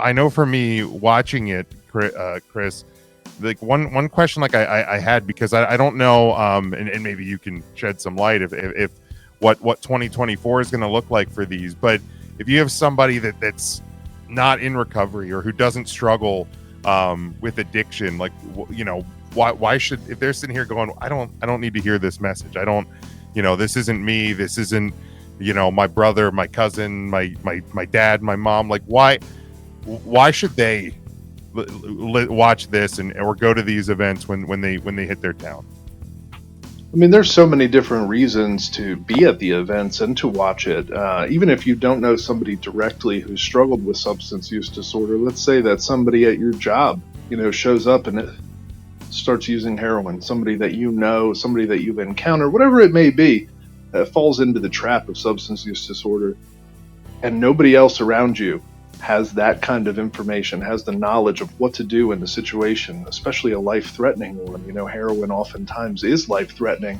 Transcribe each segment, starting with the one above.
I know for me watching it, Chris, like one question like I had, because I don't know, and maybe you can shed some light if what 2024 is going to look like for these. But if you have somebody that's not in recovery or who doesn't struggle with addiction, like, why should, if they're sitting here going, I don't need to hear this message, I don't, this isn't me, this isn't, my brother, my cousin, my dad, my mom, like, why should they watch this or go to these events when they hit their town? I mean, there's so many different reasons to be at the events and to watch it. Even if you don't know somebody directly who struggled with substance use disorder, let's say that somebody at your job, shows up and it starts using heroin. Somebody that you know, somebody that you've encountered, whatever it may be, falls into the trap of substance use disorder, and nobody else around you has that kind of information, has the knowledge of what to do in the situation, especially a life-threatening one. Heroin oftentimes is life-threatening.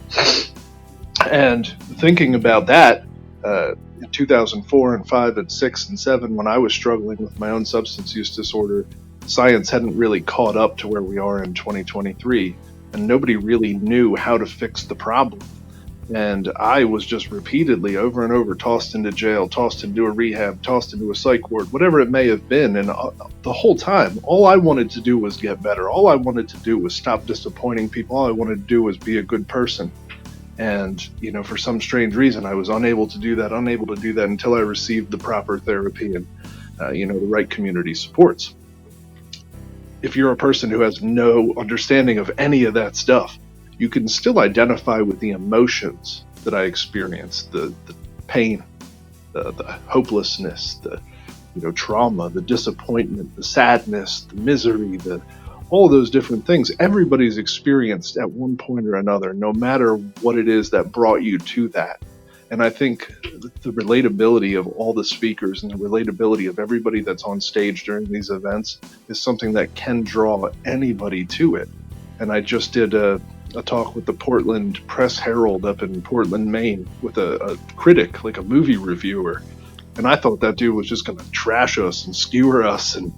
And thinking about that, in 2004 and 5 and 6 and 7, when I was struggling with my own substance use disorder, science hadn't really caught up to where we are in 2023, and nobody really knew how to fix the problem. And I was just repeatedly, over and over, tossed into jail, tossed into a rehab, tossed into a psych ward, whatever it may have been. And the whole time, all I wanted to do was get better. All I wanted to do was stop disappointing people. All I wanted to do was be a good person. And, for some strange reason, I was unable to do that until I received the proper therapy and, the right community supports. If you're a person who has no understanding of any of that stuff, you can still identify with the emotions that I experienced, the pain, the hopelessness, the trauma, the disappointment, the sadness, the misery, all those different things. Everybody's experienced at one point or another, no matter what it is that brought you to that. And I think the relatability of all the speakers and the relatability of everybody that's on stage during these events is something that can draw anybody to it. And I just did a talk with the Portland Press Herald up in Portland, Maine, with a critic, like a movie reviewer. And I thought that dude was just going to trash us and skewer us. And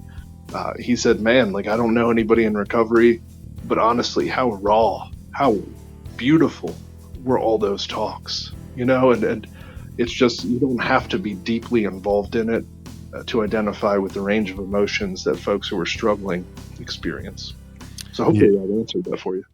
he said, man, like, I don't know anybody in recovery, but honestly, how raw, how beautiful were all those talks, and it's just, you don't have to be deeply involved in it to identify with the range of emotions that folks who are struggling experience. So hopefully I've answered that for you.